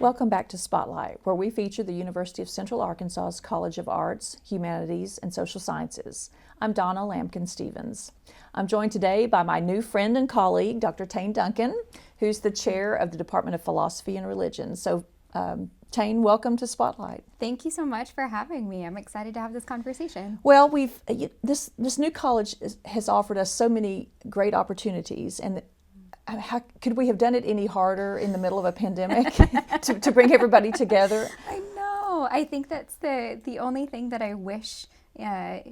Welcome back to Spotlight, where we feature the University of Central Arkansas's College of Arts, Humanities, and Social Sciences. I'm Donna Lampkin-Stevens. I'm joined today by my new friend and colleague, Dr. Taine Duncan, who's the chair of the Department of Philosophy and Religion. So, Taine, welcome to Spotlight. Thank you so much for having me. I'm excited to have this conversation. Well, this new college has offered us so many great opportunities, and how could we have done it any harder in the middle of a pandemic to bring everybody together? I know. I think that's the only thing that I wish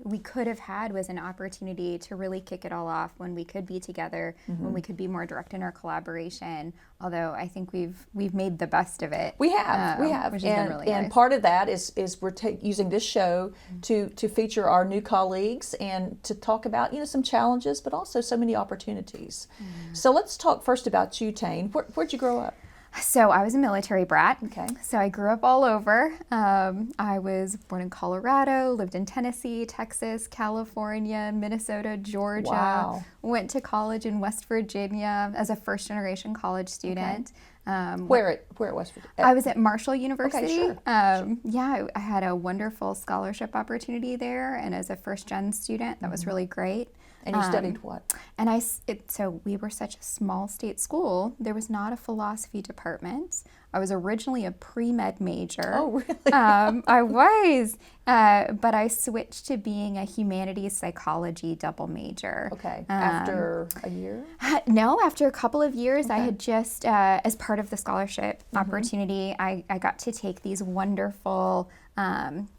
we could have had was an opportunity to really kick it all off when we could be together, when we could be more direct in our collaboration. Although I think we've made the best of it. We have, which has been really nice. And part of that is we're using this show to feature our new colleagues and to talk about some challenges, but also so many opportunities. So let's talk first about you, Taine. Where'd you grow up? So I was a military brat. Okay. So I grew up all over. I was born in Colorado, lived in Tennessee, Texas, California, Minnesota, Georgia. Wow. Went to college in West Virginia as a first-generation college student. Okay. Where at West Virginia? I was at Marshall University. Okay, sure. Yeah, I had a wonderful scholarship opportunity there, and as a first-gen student, that was really great. And you studied what? And so we were such a small state school. There was not a philosophy department. I was originally a pre-med major. Oh, really? I was, but I switched to being a humanities psychology double major. Okay. After a year? No, after a couple of years, Okay. I had just, as part of the scholarship opportunity, I got to take these wonderful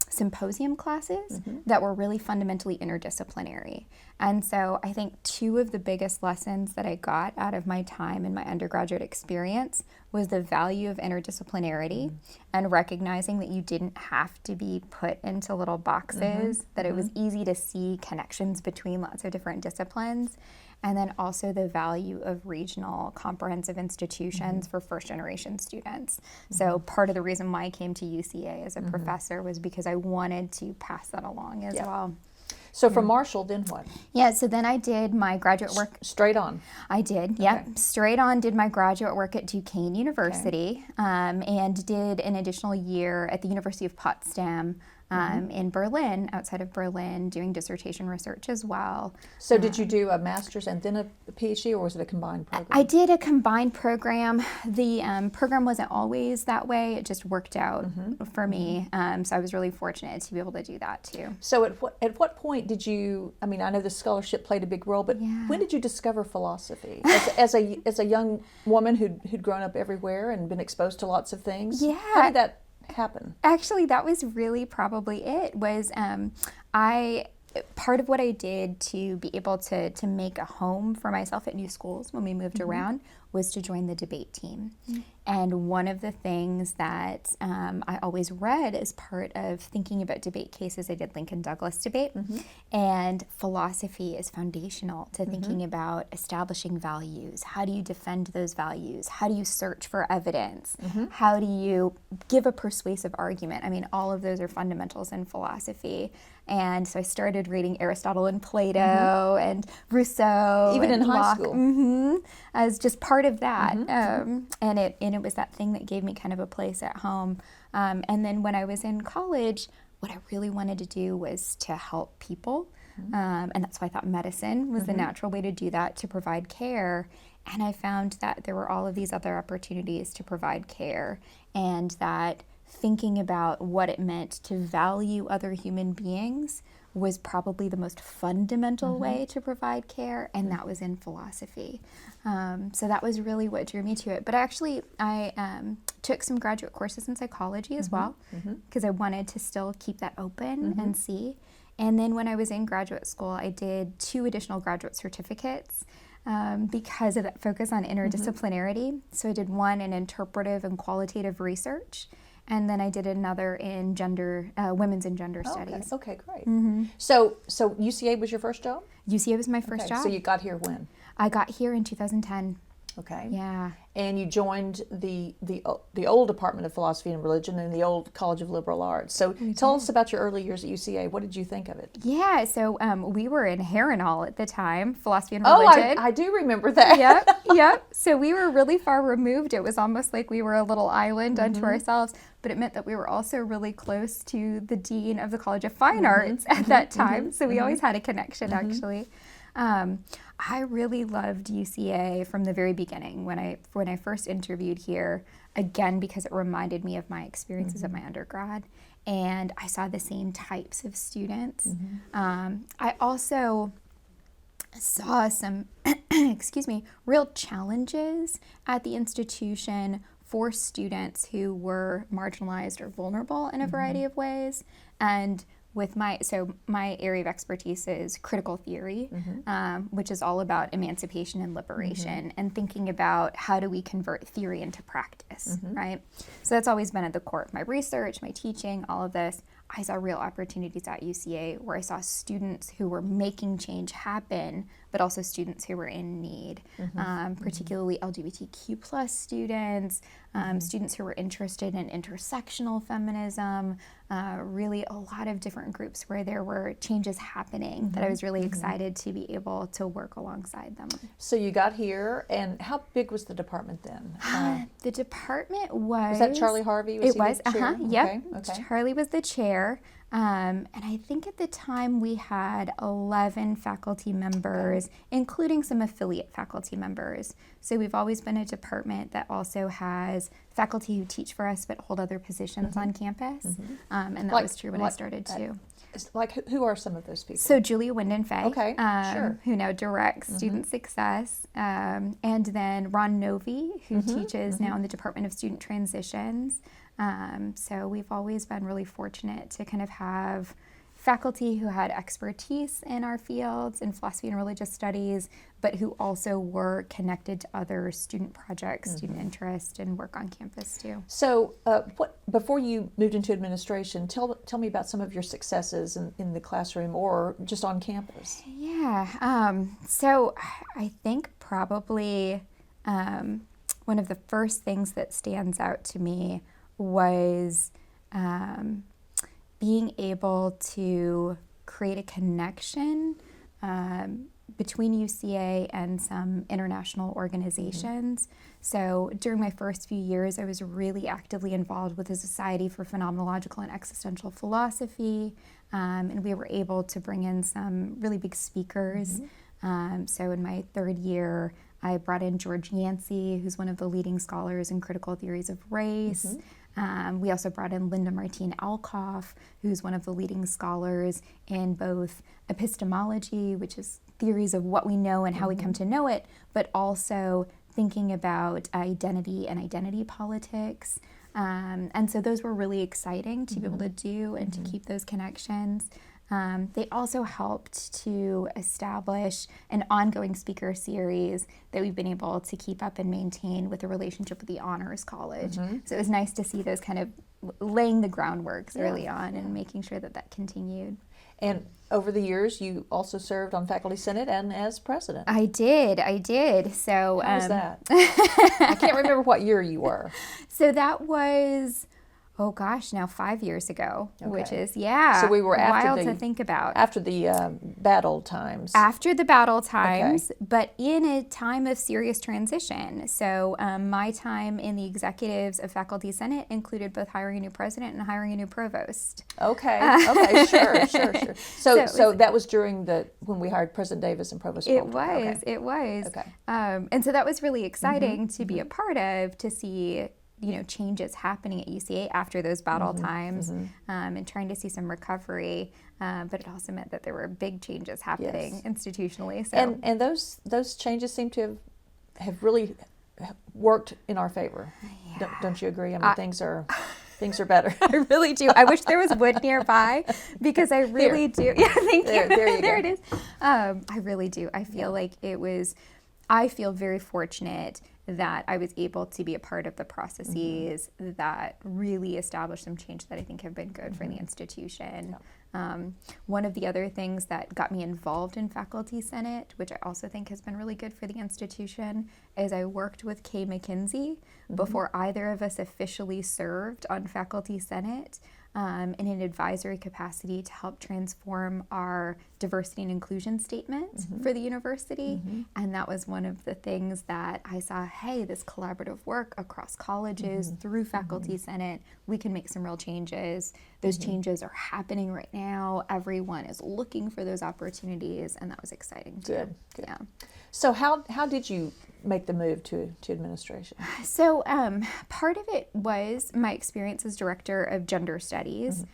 symposium classes that were really fundamentally interdisciplinary. And so I think two of the biggest lessons that I got out of my time in my undergraduate experience was the value of interdisciplinarity and recognizing that you didn't have to be put into little boxes, that it was easy to see connections between lots of different disciplines. And then also the value of regional comprehensive institutions for first-generation students. So part of the reason why I came to UCA as a professor was because I wanted to pass that along as well. So from Marshall, then what? Yeah, so then I did my graduate work. Straight on. I did, yep. Straight on, did my graduate work at Duquesne University, and did an additional year at the University of Potsdam in Berlin, outside of Berlin, doing dissertation research as well. So did you do a master's and then a PhD, or was it a combined program? I did a combined program. The program wasn't always that way. It just worked out for me. So I was really fortunate to be able to do that too. So at what point did you, I mean, I know the scholarship played a big role, but when did you discover philosophy? As a young woman who'd grown up everywhere and been exposed to lots of things? Yeah. How did that happen? Actually, that was really probably it. Was part of what I did to be able to make a home for myself at new schools when we moved around was to join the debate team. And one of the things that I always read as part of thinking about debate cases, I did Lincoln Douglas debate, and philosophy is foundational to thinking about establishing values. How do you defend those values? How do you search for evidence? How do you give a persuasive argument? I mean, all of those are fundamentals in philosophy. And so I started reading Aristotle and Plato and Rousseau. Even and in high Locke, school. as just part of that. And it was that thing that gave me kind of a place at home. And then when I was in college, what I really wanted to do was to help people. And that's why I thought medicine was the natural way to do that, to provide care. And I found that there were all of these other opportunities to provide care, and that thinking about what it meant to value other human beings was probably the most fundamental way to provide care, and that was in philosophy. So that was really what drew me to it. But actually, I took some graduate courses in psychology as well, because I wanted to still keep that open and see. And then when I was in graduate school, I did 2 additional graduate certificates because of that focus on interdisciplinarity. So I did one in interpretive and qualitative research, and then I did another in women's and gender studies. Okay, great. So UCA was your first job? UCA was my first job. So you got here when? I got here in 2010. Okay. Yeah. And you joined the old Department of Philosophy and Religion and the old College of Liberal Arts. So tell us about your early years at UCA. What did you think of it? Yeah, so we were in Harrenhal at the time, philosophy and religion. Oh, I do remember that. Yep. So we were really far removed. It was almost like we were a little island unto ourselves, but it meant that we were also really close to the dean of the College of Fine Arts at that time. So we always had a connection, actually. I really loved UCA from the very beginning when I first interviewed here, again, because it reminded me of my experiences at my undergrad, and I saw the same types of students. I also saw some, real challenges at the institution for students who were marginalized or vulnerable in a variety of ways. And with my area of expertise is critical theory, which is all about emancipation and liberation and thinking about how do we convert theory into practice, right? So that's always been at the core of my research, my teaching, all of this. I saw real opportunities at UCA where I saw students who were making change happen, but also students who were in need, particularly LGBTQ plus students, students who were interested in intersectional feminism, really a lot of different groups where there were changes happening that I was really excited to be able to work alongside them. So you got here, and how big was the department then? The department was... Was that Charlie Harvey? It was, yep. Okay. Charlie was the chair. And I think at the time we had 11 faculty members, including some affiliate faculty members. So we've always been a department that also has faculty who teach for us but hold other positions on campus. And that was true when I started too. Who are some of those people? So Julia Winden-Fay, sure. who now directs student success, and then Ron Novi, who teaches now in the Department of Student Transitions. So we've always been really fortunate to kind of have faculty who had expertise in our fields in philosophy and religious studies, but who also were connected to other student projects, student interest, and work on campus too. So before you moved into administration, tell me about some of your successes in the classroom or just on campus. Yeah, so I think probably one of the first things that stands out to me was being able to create a connection between UCA and some international organizations. So during my first few years, I was really actively involved with the Society for Phenomenological and Existential Philosophy, and we were able to bring in some really big speakers. So in my third year, I brought in George Yancey, who's one of the leading scholars in critical theories of race. We also brought in Linda Martine Alcoff, who's one of the leading scholars in both epistemology, which is theories of what we know and how we come to know it, but also thinking about identity and identity politics. And so those were really exciting to be able to do and to keep those connections. They also helped to establish an ongoing speaker series that we've been able to keep up and maintain with a relationship with the Honors College. So it was nice to see those kind of laying the groundworks early on and making sure that that continued. And over the years, you also served on Faculty Senate and as president. I did. So how was that? I can't remember what year you were. So that was... oh gosh, now 5 years ago, which is, So we were after wild to think about. After the battle times. After the battle times, but in a time of serious transition. So my time in the executives of Faculty Senate included both hiring a new president and hiring a new provost. Okay, sure. So that was during when we hired President Davis and Provost Bolton. It was. Okay. And so that was really exciting to be a part of, to see changes happening at UCA after those battle times, and trying to see some recovery. But it also meant that there were big changes happening institutionally. So. And those changes seem to have really worked in our favor. Yeah. Don't you agree? I mean, things are better. I really do. I wish there was wood nearby, because I really do. Yeah, thank you. There you there go. It is. I really do. I feel like it was I feel very fortunate that I was able to be a part of the processes that really established some change that I think have been good for the institution. One of the other things that got me involved in Faculty Senate, which I also think has been really good for the institution, is I worked with Kay McKenzie before either of us officially served on Faculty Senate. In an advisory capacity to help transform our diversity and inclusion statement for the university. And that was one of the things that I saw, hey, this collaborative work across colleges through Faculty Senate, we can make some real changes. Those changes are happening right now. Everyone is looking for those opportunities, and that was exciting too. Good. Yeah. So how did you make the move to administration? So part of it was my experience as director of gender studies.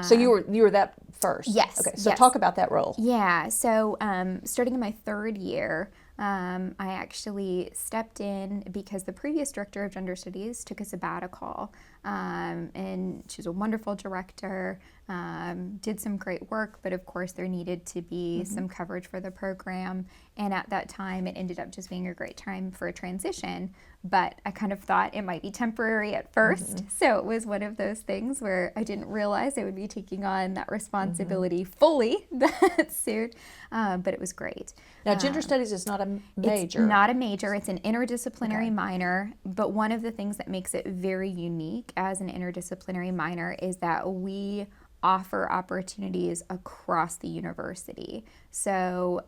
So you were that first? Yes. Okay, so yes. talk about that role. Yeah, so starting in my third year, I actually stepped in because the previous director of gender studies took a sabbatical, and she was a wonderful director, did some great work, but of course there needed to be some coverage for the program, and at that time it ended up just being a great time for a transition, but I kind of thought it might be temporary at first, so it was one of those things where I didn't realize I would be taking on that responsibility fully that soon, but it was great. Now, gender studies is not a major. It's not a major. It's an interdisciplinary minor, but one of the things that makes it very unique as an interdisciplinary minor is that we offer opportunities across the university. So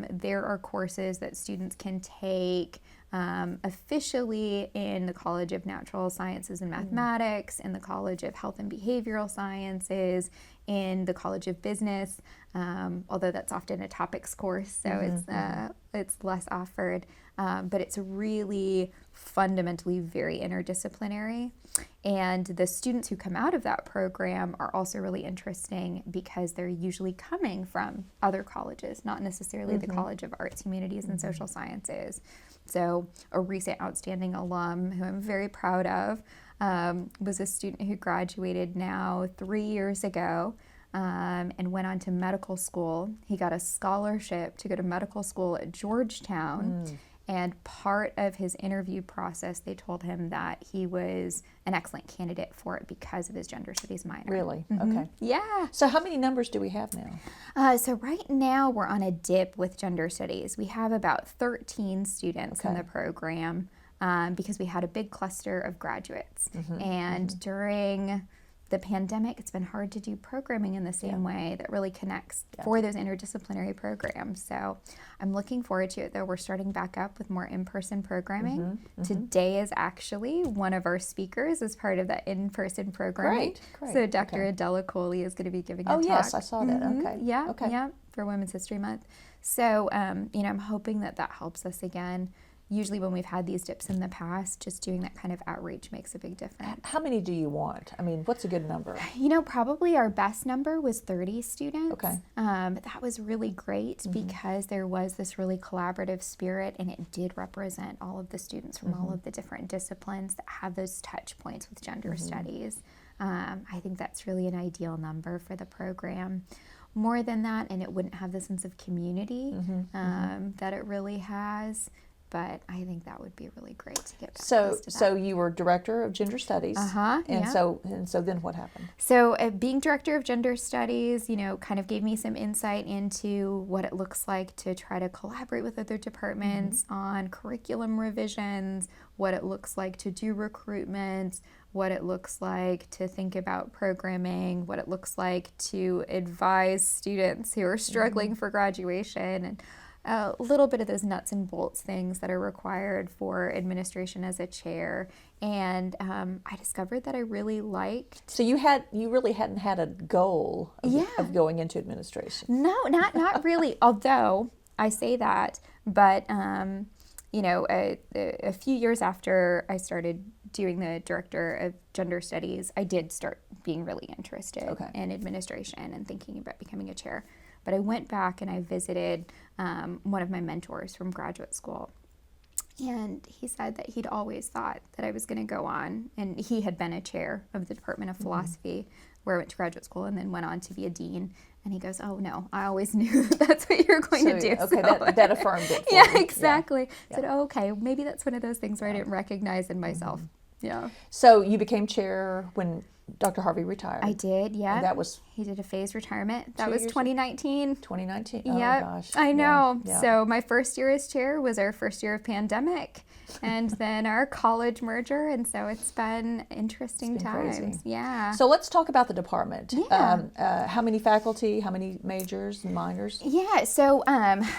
there are courses that students can take officially in the College of Natural Sciences and Mathematics, in the College of Health and Behavioral Sciences, in the College of Business, although that's often a topics course, so it's less offered. But it's really fundamentally very interdisciplinary. And the students who come out of that program are also really interesting because they're usually coming from other colleges, not necessarily the College of Arts, Humanities, and Social Sciences. So a recent outstanding alum who I'm very proud of was a student who graduated now 3 years ago and went on to medical school. He got a scholarship to go to medical school at Georgetown. And part of his interview process, they told him that he was an excellent candidate for it because of his gender studies minor. Really? Okay. Yeah. So how many numbers do we have now? So right now we're on a dip with gender studies. We have about 13 students in the program because we had a big cluster of graduates. And during the pandemic, it's been hard to do programming in the same way that really connects for those interdisciplinary programs. So I'm looking forward to it, though. We're starting back up with more in-person programming. Today is actually one of our speakers as part of that in-person programming. Great. So Dr. Adela Coley is going to be giving a talk. Oh, yes, I saw that. Okay. Yeah, for Women's History Month. So, I'm hoping that helps us again. Usually when we've had these dips in the past, just doing that kind of outreach makes a big difference. How many do you want? I mean, what's a good number? Probably our best number was 30 students. Okay. That was really great because there was this really collaborative spirit, and it did represent all of the students from all of the different disciplines that have those touch points with gender studies. I think that's really an ideal number for the program. More than that, and it wouldn't have the sense of community that it really has. But I think that would be really great to get back close to that. So you were director of gender studies, and so then what happened? So being director of gender studies, kind of gave me some insight into what it looks like to try to collaborate with other departments on curriculum revisions, what it looks like to do recruitment, what it looks like to think about programming, what it looks like to advise students who are struggling for graduation, and a little bit of those nuts and bolts things that are required for administration as a chair. And I discovered that I really liked. So you really hadn't had a goal of going into administration. No, not really. Although I say that, but a few years after I started doing the director of gender studies, I did start being really interested in administration and thinking about becoming a chair. But I went back and I visited one of my mentors from graduate school. And he said that he'd always thought that I was going to go on. And he had been a chair of the Department of Philosophy, where I went to graduate school and then went on to be a dean. And he goes, oh, no, I always knew that's what you were going to do. Okay, So, that affirmed it for yeah, you. exactly. Yeah. Said, oh, okay, maybe that's one of those things where I didn't recognize in myself. Yeah. So you became chair when Dr. Harvey retired. I did, yeah. And that was he did a phased retirement. That 2 was years 2019. 2019. Yep, Oh gosh. I know. Yeah. So my first year as chair was our first year of pandemic, and then our college merger, and so it's been interesting times. Crazy. Yeah. So let's talk about the department. Yeah. How many faculty? How many majors and minors? Yeah, so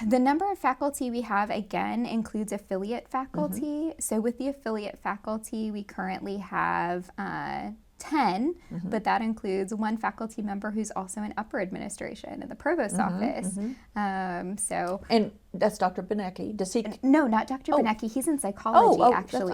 the number of faculty we have, again, includes affiliate faculty. So with the affiliate faculty, we currently have 10, but that includes one faculty member who's also in upper administration in the provost's office. And that's Dr. Benecki. Does he? No, not Dr. Benecki. He's in psychology, actually.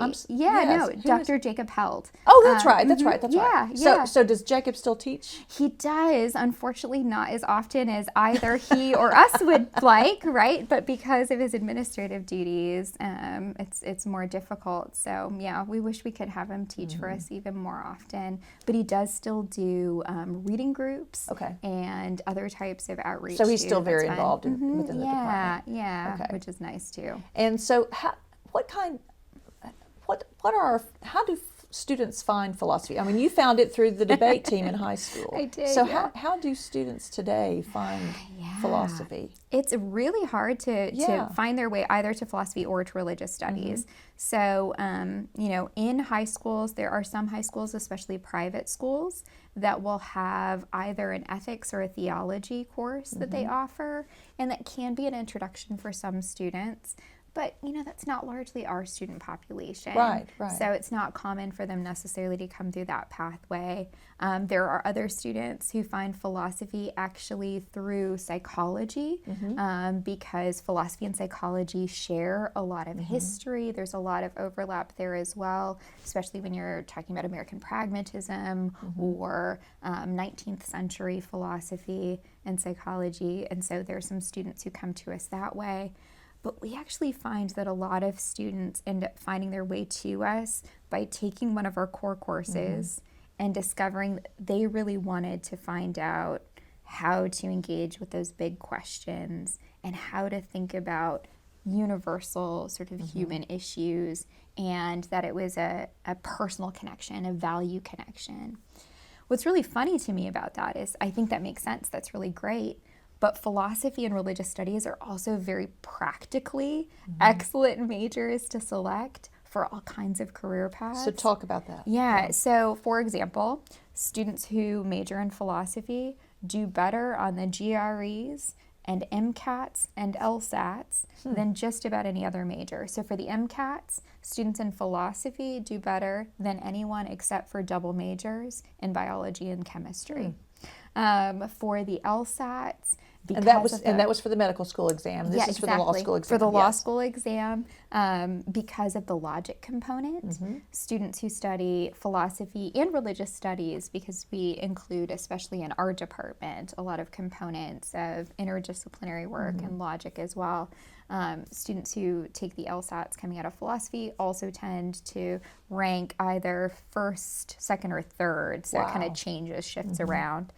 Dr. Jacob Held. Oh, that's right. That's right. Yeah. So does Jacob still teach? He does. Unfortunately, not as often as either he or us would like, right? But because of his administrative duties, it's more difficult. So yeah, we wish we could have him teach for us even more often. But he does still do reading groups and other types of outreach. So he's still very involved within the department. Yeah, which is nice too. And so, how do students find philosophy? I mean, you found it through the debate team in high school. I did. So how do students today find philosophy? It's really hard to find their way either to philosophy or to religious studies. So, in high schools, there are some high schools, especially private schools, that will have either an ethics or a theology course that they offer, and that can be an introduction for some students. But, that's not largely our student population. Right. So it's not common for them necessarily to come through that pathway. There are other students who find philosophy actually through psychology, because philosophy and psychology share a lot of history. There's a lot of overlap there as well, especially when you're talking about American pragmatism or 19th century philosophy and psychology. And so there are some students who come to us that way. But we actually find that a lot of students end up finding their way to us by taking one of our core courses and discovering that they really wanted to find out how to engage with those big questions and how to think about universal sort of human issues, and that it was a personal connection, a value connection. What's really funny to me about that is I think that makes sense. That's really great. But philosophy and religious studies are also very practically excellent majors to select for all kinds of career paths. So talk about that. Yeah. So, for example, students who major in philosophy do better on the GREs and MCATs and LSATs than just about any other major. So for the MCATs, students in philosophy do better than anyone except for double majors in biology and chemistry. For the LSATs, and that was for the medical school exam. This is for the law school exam. For the law school exam, because of the logic component, students who study philosophy and religious studies, because we include, especially in our department, a lot of components of interdisciplinary work and logic as well. Students who take the LSATs coming out of philosophy also tend to rank either first, second, or third. So it kind of shifts around.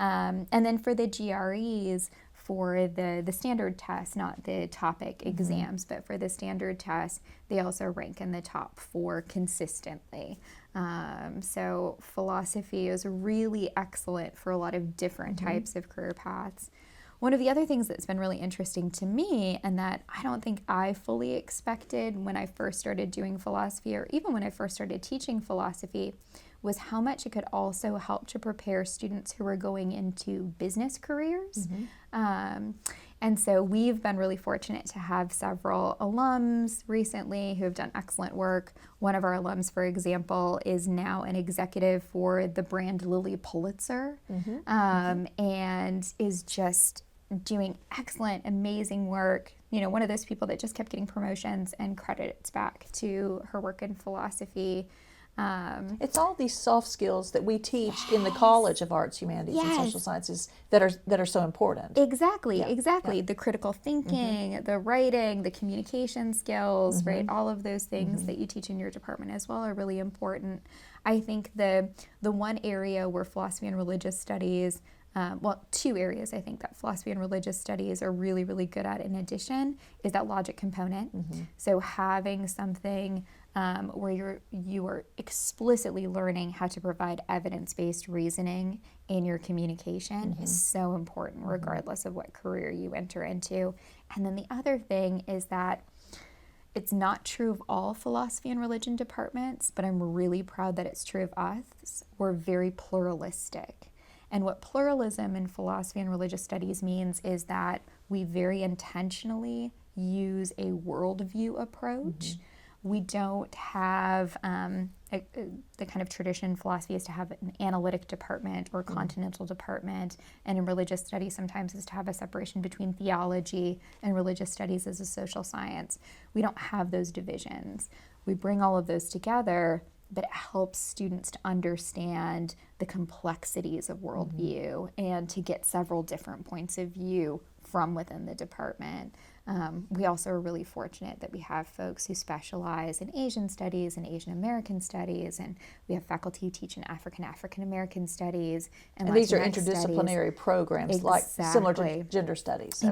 And then for the GREs, for the standard test, not the topic exams, but for the standard test, they also rank in the top 4 consistently. So philosophy is really excellent for a lot of different types of career paths. One of the other things that's been really interesting to me, and that I don't think I fully expected when I first started doing philosophy, or even when I first started teaching philosophy, was how much it could also help to prepare students who are going into business careers. And so we've been really fortunate to have several alums recently who have done excellent work. One of our alums, for example, is now an executive for the brand Lilly Pulitzer, and is just doing excellent, amazing work. One of those people that just kept getting promotions and credits back to her work in philosophy. It's all these soft skills that we teach in the College of Arts, Humanities, and Social Sciences that are so important. Exactly. The critical thinking, the writing, the communication skills, right? All of those things that you teach in your department as well are really important. I think the one area where philosophy and religious studies two areas I think that philosophy and religious studies are really, really good at in addition is that logic component. So having something where you are explicitly learning how to provide evidence-based reasoning in your communication is so important regardless of what career you enter into. And then the other thing is that it's not true of all philosophy and religion departments, but I'm really proud that it's true of us. We're very pluralistic. And what pluralism in philosophy and religious studies means is that we very intentionally use a worldview approach. We don't have the kind of tradition in philosophy is to have an analytic department or continental department, and in religious studies sometimes is to have a separation between theology and religious studies as a social science. We don't have those divisions. We bring all of those together, but it helps students to understand the complexities of worldview and to get several different points of view from within the department. We also are really fortunate that we have folks who specialize in Asian studies and Asian American studies, and we have faculty who teach in African American studies. And these are Latinx interdisciplinary programs, like similar to gender studies. Okay.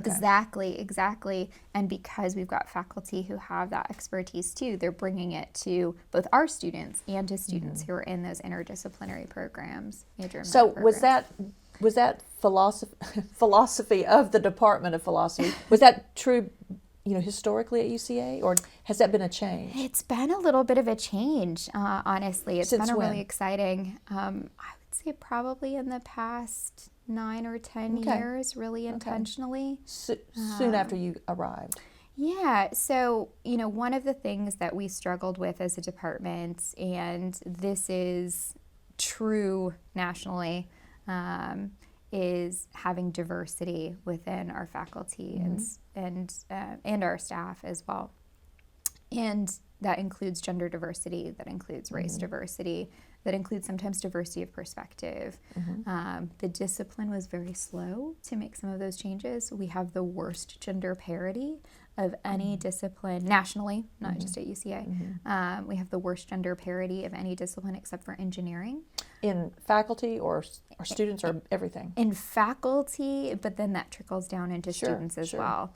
Exactly. And because we've got faculty who have that expertise too, they're bringing it to both our students and to students who are in those interdisciplinary programs. So was that philosophy of the Department of Philosophy, was that true, historically at UCA, or has that been a change? It's been a little bit of a change, honestly. It's Since been when? Really exciting. I would say probably in the past 9 or 10 years, really intentionally. Soon after you arrived. Yeah, so, one of the things that we struggled with as a department, and this is true nationally, is having diversity within our faculty and our staff as well. And that includes gender diversity, that includes race diversity, that includes sometimes diversity of perspective. The discipline was very slow to make some of those changes. We have the worst gender parity of any discipline nationally, not just at UCA. We have the worst gender parity of any discipline except for engineering. In faculty or students or everything? In faculty, but then that trickles down into students as well.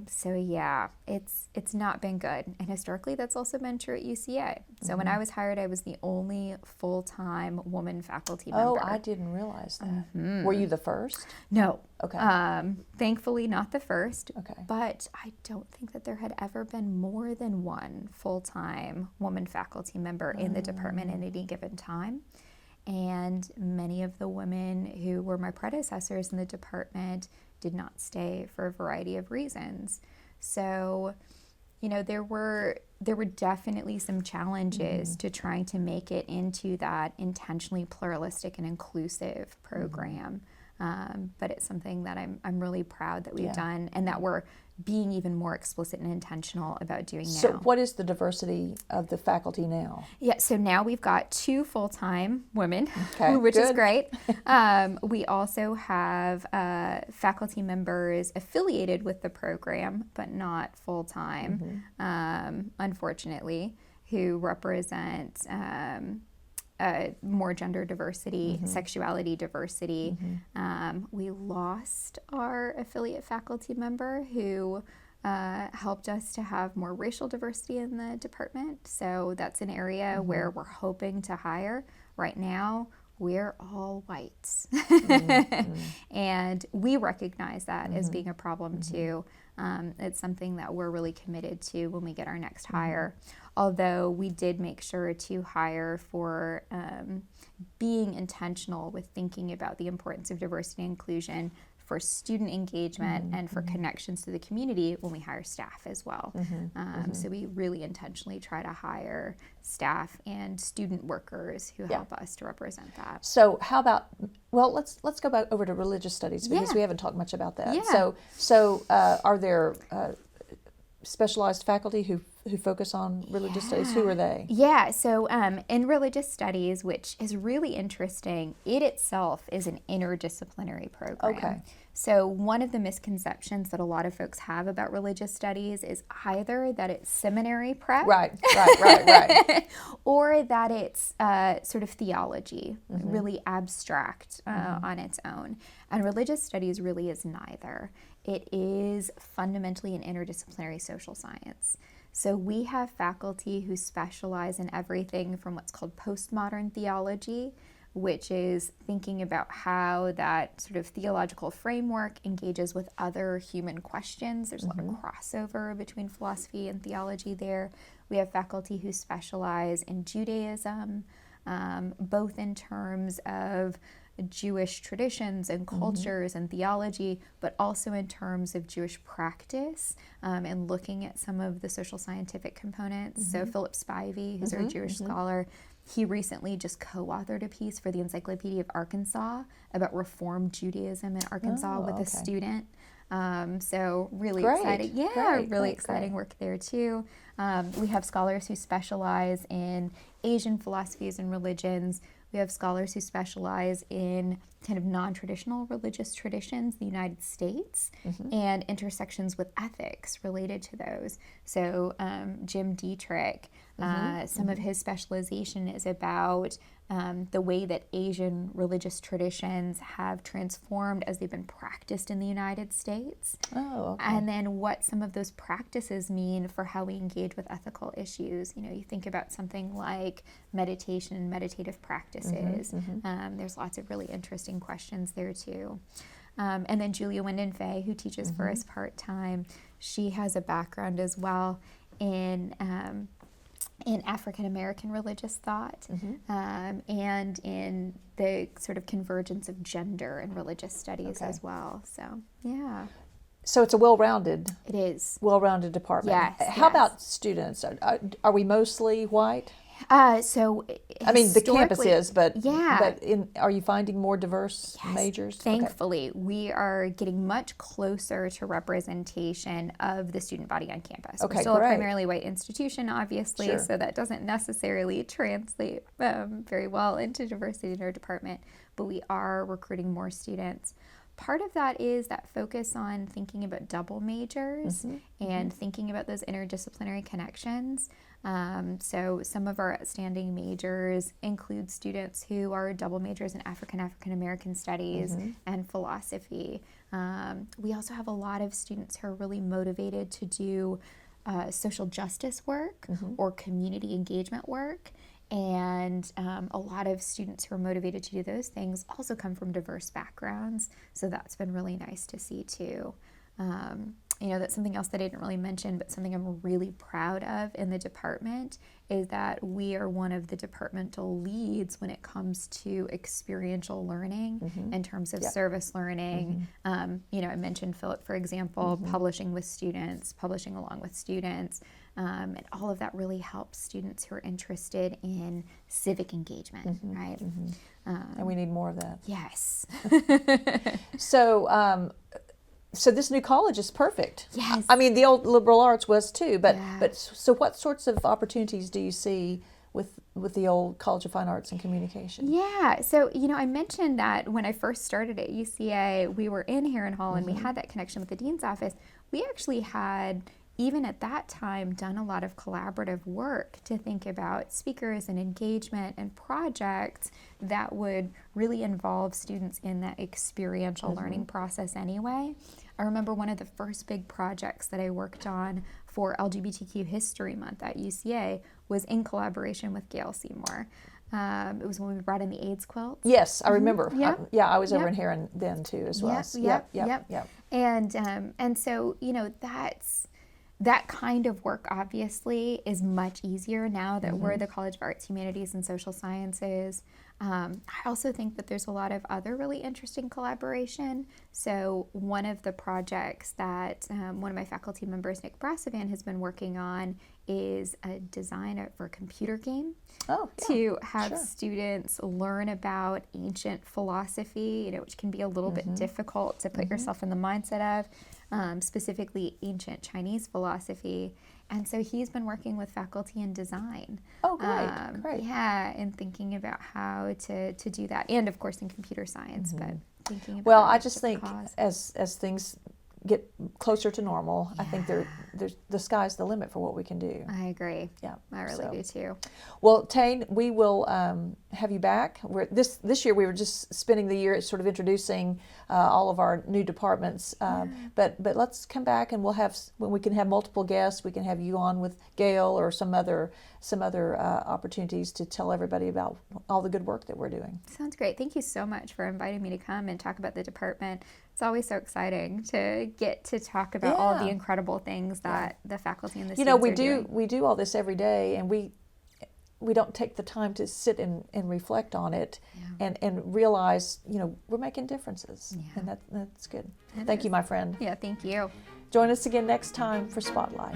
So yeah, it's not been good. And historically, that's also been true at UCA. So when I was hired, I was the only full-time woman faculty member. Oh, I didn't realize that. Were you the first? No. Okay. Thankfully, not the first. Okay. But I don't think that there had ever been more than one full-time woman faculty member in the department at any given time. And many of the women who were my predecessors in the department did not stay for a variety of reasons. So, there were definitely some challenges to trying to make it into that intentionally pluralistic and inclusive program. But it's something that I'm really proud that we've done, and that we're being even more explicit and intentional about doing now. So what is the diversity of the faculty now? Yeah, so now we've got 2 full-time women, Okay, which is good. great. We also have faculty members affiliated with the program, but not full-time, unfortunately, who represent more gender diversity, sexuality diversity. We lost our affiliate faculty member who helped us to have more racial diversity in the department. So that's an area where we're hoping to hire. Right now, we're all whites. And we recognize that as being a problem too. It's something that we're really committed to when we get our next hire. Although we did make sure to hire for being intentional with thinking about the importance of diversity and inclusion for student engagement and for connections to the community when we hire staff as well. So we really intentionally try to hire staff and student workers who help us to represent that. So how about, let's go back over to religious studies because we haven't talked much about that. Yeah. So are there specialized faculty who focus on religious studies? Who are they? Yeah, so in religious studies, which is really interesting, it itself is an interdisciplinary program. Okay. So one of the misconceptions that a lot of folks have about religious studies is either that it's seminary prep, Right. or that it's sort of theology, really abstract on its own. And religious studies really is neither. It is fundamentally an interdisciplinary social science. So we have faculty who specialize in everything from what's called postmodern theology, which is thinking about how that sort of theological framework engages with other human questions. There's a lot of crossover between philosophy and theology there. We have faculty who specialize in Judaism, both in terms of Jewish traditions and cultures and theology, but also in terms of Jewish practice and looking at some of the social scientific components. So Philip Spivey, who's our Jewish scholar, he recently just co-authored a piece for the Encyclopedia of Arkansas about Reformed Judaism in Arkansas with a student. So really exciting. Yeah, really exciting work there too. We have scholars who specialize in Asian philosophies and religions. We have scholars who specialize in kind of non-traditional religious traditions, the United States, and intersections with ethics related to those. So Jim Dietrich, some of his specialization is about the way that Asian religious traditions have transformed as they've been practiced in the United States. And then what some of those practices mean for how we engage with ethical issues. You know, you think about something like meditation and meditative practices. There's lots of really interesting questions there too. And then Julia Wyndon Fay, who teaches for us part-time, she has a background as well in African American religious thought and in the sort of convergence of gender and religious studies as well. So, yeah. So it's a well-rounded. It is. Well-rounded department. Yes. How about students? Are we mostly white? So I mean, the campus is, but yeah. Are you finding more diverse majors? Thankfully, we are getting much closer to representation of the student body on campus. We're still a primarily white institution, obviously, so that doesn't necessarily translate very well into diversity in our department, but we are recruiting more students. Part of that is that focus on thinking about double majors and thinking about those interdisciplinary connections. So some of our outstanding majors include students who are double majors in African American studies and philosophy. We also have a lot of students who are really motivated to do social justice work or community engagement work. And a lot of students who are motivated to do those things also come from diverse backgrounds. So that's been really nice to see too. You know, that's something else that I didn't really mention, but something I'm really proud of in the department is that we are one of the departmental leads when it comes to experiential learning in terms of service learning. You know, I mentioned Philip, for example, publishing with students, publishing along with students, and all of that really helps students who are interested in civic engagement, right? And we need more of that. Yes. So this new college is perfect. Yes. I mean, the old liberal arts was too, but so what sorts of opportunities do you see with the old College of Fine Arts and Communication? Yeah, so, you know, I mentioned that when I first started at UCA, we were in Heron Hall and we had that connection with the dean's office. We actually had, even at that time, done a lot of collaborative work to think about speakers and engagement and projects that would really involve students in that experiential learning process anyway. I remember one of the first big projects that I worked on for LGBTQ History Month at UCA was in collaboration with Gail Seymour. It was when we brought in the AIDS quilts. Yes, I remember. I was over in Heron then too as well. Yep. And so, you know, that kind of work obviously is much easier now that we're the College of Arts, Humanities, and Social Sciences. I also think that there's a lot of other really interesting collaboration. So one of the projects that one of my faculty members, Nick Brassavan, has been working on is a design for a computer game to have students learn about ancient philosophy, you know, which can be a little bit difficult to put yourself in the mindset of, specifically ancient Chinese philosophy. And so he's been working with faculty in design. Oh, great, great. Yeah, and thinking about how to do that. And of course in computer science, but thinking about Well, the I rest just of the think cause. as things get closer to normal, I think there's the sky's the limit for what we can do. I agree. Yeah, I really do too. Well, Taine, we will have you back. This year we were just spending the year sort of introducing all of our new departments. But let's come back and when we can have multiple guests, we can have you on with Gail or some other opportunities to tell everybody about all the good work that we're doing. Sounds great. Thank you so much for inviting me to come and talk about the department. It's always so exciting to get to talk about all of the incredible things that the faculty and the students are doing. We do all this every day, and we don't take the time to sit and reflect on it and realize, we're making differences. Yeah. And that's good. Thank you, my friend. Yeah, thank you. Join us again next time for Spotlight.